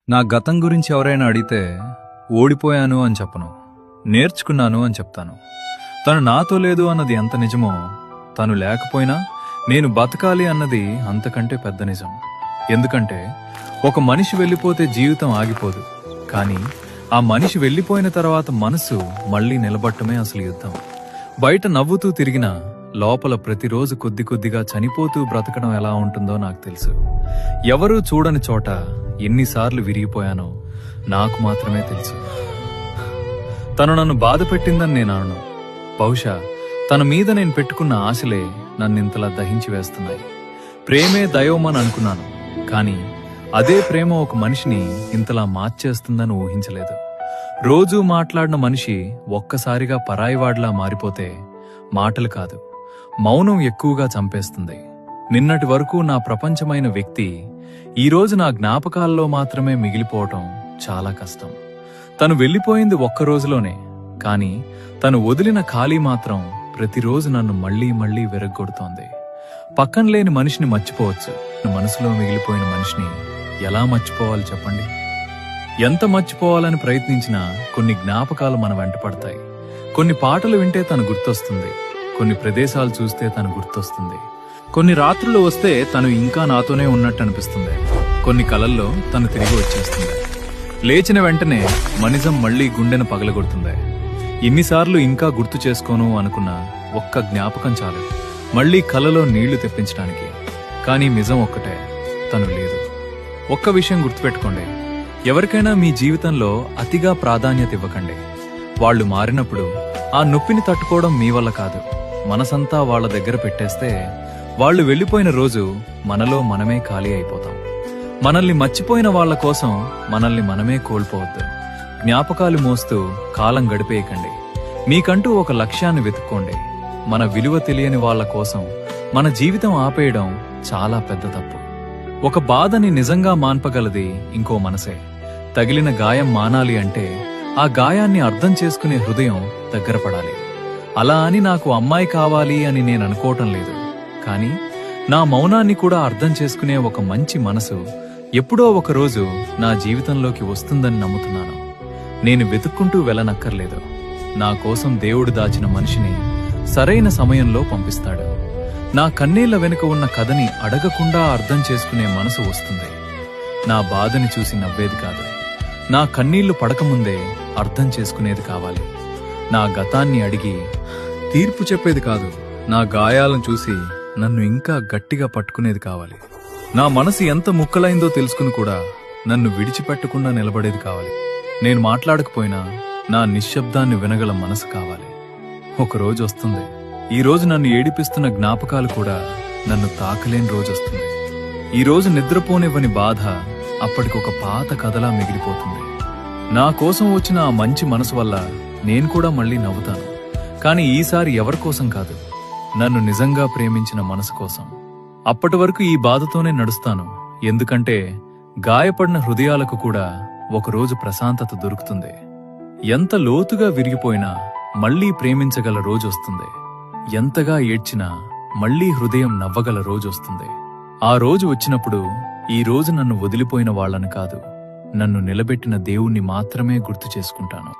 నా గతం గురించి ఎవరైనా అడిగితే ఓడిపోయాను అని చెప్పను, నేర్చుకున్నాను అని చెప్తాను. తను నాతో లేదు అన్నది ఎంత నిజమో, తను లేకపోయినా నేను బతకాలి అన్నది అంతకంటే పెద్ద నిజం. ఎందుకంటే ఒక మనిషి వెళ్ళిపోతే జీవితం ఆగిపోదు, కానీ ఆ మనిషి వెళ్ళిపోయిన తర్వాత మనసు మళ్లీ నిలబట్టమే అసలు యుద్ధం. బయట నవ్వుతూ తిరిగినా లోపల ప్రతిరోజు కొద్ది కొద్దిగా చనిపోతూ బ్రతకడం ఎలా ఉంటుందో నాకు తెలుసు. ఎవరూ చూడని చోట ఎన్నిసార్లు విరిగిపోయానో నాకు మాత్రమే తెలుసు. తను నన్ను బాధ పెట్టిందని నేను అనను. బహుశా తన మీద నేను పెట్టుకున్న ఆశలే నన్నింతలా దహించి వేస్తున్నాయి. ప్రేమే దైవమని అనుకున్నాను, కానీ అదే ప్రేమ ఒక మనిషిని ఇంతలా మార్చేస్తుందని ఊహించలేదు. రోజూ మాట్లాడిన మనిషి ఒక్కసారిగా పరాయివాడిలా మారిపోతే మాటలు కాదు, మౌనం ఎక్కువగా చంపేస్తుంది. నిన్నటి వరకు నా ప్రపంచమైన వ్యక్తి ఈరోజు నా జ్ఞాపకాల్లో మాత్రమే మిగిలిపోవటం చాలా కష్టం. తను వెళ్ళిపోయింది ఒక్క రోజులోనే, కానీ తను వదిలిన ఖాళీ మాత్రం ప్రతిరోజు నన్ను మళ్లీ మళ్లీ విరగ్గొడుతోంది. పక్కన లేని మనిషిని మర్చిపోవచ్చు, మనసులో మిగిలిపోయిన మనిషిని ఎలా మర్చిపోవాలి చెప్పండి? ఎంత మర్చిపోవాలని ప్రయత్నించినా కొన్ని జ్ఞాపకాలు మన వెంట పడతాయి. కొన్ని పాటలు వింటే తను గుర్తొస్తుంది, కొన్ని ప్రదేశాలు చూస్తే తను గుర్తొస్తుంది, కొన్ని రాత్రులు వస్తే తను ఇంకా నాతోనే ఉన్నట్టు అనిపిస్తుంది, కొన్ని కలల్లో తను తిరిగి వచ్చేస్తుంది. లేచిన వెంటనే మనిజం మళ్లీ గుండెను పగలగొడుతుంది. ఎన్నిసార్లు ఇంకా గుర్తు చేసుకోను అనుకున్న ఒక్క జ్ఞాపకం చాలు మళ్లీ కలలో నీళ్లు తెప్పించడానికి. కానీ నిజం ఒక్కటే, తను లేదు. ఒక్క విషయం గుర్తుపెట్టుకోండి, ఎవరికైనా మీ జీవితంలో అతిగా ప్రాధాన్యత ఇవ్వకండి. వాళ్లు మారినప్పుడు ఆ నొప్పిని తట్టుకోవడం మీ వల్ల కాదు, మనసంతా వాళ్ల దగ్గర పెట్టేస్తే వాళ్లు వెళ్లిపోయిన రోజు మనలో మనమే ఖాళీ అయిపోతాం. మనల్ని మర్చిపోయిన వాళ్ల కోసం మనల్ని మనమే కోల్పోవద్దు. జ్ఞాపకాలు మోస్తూ కాలం గడిపేయకండి. మీకంటూ ఒక లక్ష్యాన్ని వెతుక్కోండి. మన విలువ తెలియని వాళ్ల కోసం మన జీవితం ఆపేయడం చాలా పెద్ద తప్పు. ఒక బాధని నిజంగా మాన్పగలది ఇంకో మనసే. తగిలిన గాయం మానాలి అంటే ఆ గాయాన్ని అర్థం చేసుకునే హృదయం దగ్గర పడాలి. అలా అని నాకు అమ్మాయి కావాలి అని నేను అనుకోవటం లేదు, కానీ నా మౌనాన్ని కూడా అర్థం చేసుకునే ఒక మంచి మనసు ఎప్పుడో ఒక రోజు నా జీవితంలోకి వస్తుందని నమ్ముతున్నాను. నేను వెతుక్కుంటూ వెళ్ళనక్కర్లేదు. నా కోసం దేవుడు దాచిన మనిషిని సరైన సమయంలో పంపిస్తాడు. నా కన్నీళ్ల వెనుక ఉన్న కథని అడగకుండా అర్థం చేసుకునే మనసు వస్తుంది. నా బాధని చూసి నవ్వేది కాదు, నా కన్నీళ్లు పడకముందే అర్థం చేసుకునేది కావాలి. నా గతాన్ని అడిగి తీర్పు చెప్పేది కాదు, నా గాయాలను చూసి నన్ను ఇంకా గట్టిగా పట్టుకునేది కావాలి. నా మనసు ఎంత ముక్కలైందో తెలుసుకుని కూడా నన్ను విడిచిపెట్టకుండా నిలబడేది కావాలి. నేను మాట్లాడకపోయినా నా నిశ్శబ్దాన్ని వినగల మనసు కావాలి. ఒకరోజు వస్తుంది, ఈ రోజు నన్ను ఏడిపిస్తున్న జ్ఞాపకాలు కూడా నన్ను తాకలేని రోజు వస్తుంది. ఈ రోజు నిద్రపోనివ్వని బాధ అప్పటికొక పాత కథలా మిగిలిపోతుంది. నా కోసం వచ్చిన ఆ మంచి మనసు వల్ల నేను కూడా మళ్లీ నవ్వుతాను, కానీ ఈసారి ఎవరికోసం కాదు, నన్ను నిజంగా ప్రేమించిన మనసు కోసం. అప్పటి వరకు ఈ బాధతోనే నడుస్తాను, ఎందుకంటే గాయపడిన హృదయాలకు కూడా ఒకరోజు ప్రశాంతత దొరుకుతుంది. ఎంత లోతుగా విరిగిపోయినా మళ్లీ ప్రేమించగల రోజొస్తుంది. ఎంతగా ఏడ్చినా మళ్లీ హృదయం నవ్వగల రోజొస్తుంది. ఆ రోజు వచ్చినప్పుడు ఈ రోజు నన్ను వదిలిపోయిన వాళ్లను కాదు, నన్ను నిలబెట్టిన దేవుణ్ణి మాత్రమే గుర్తు చేసుకుంటాను.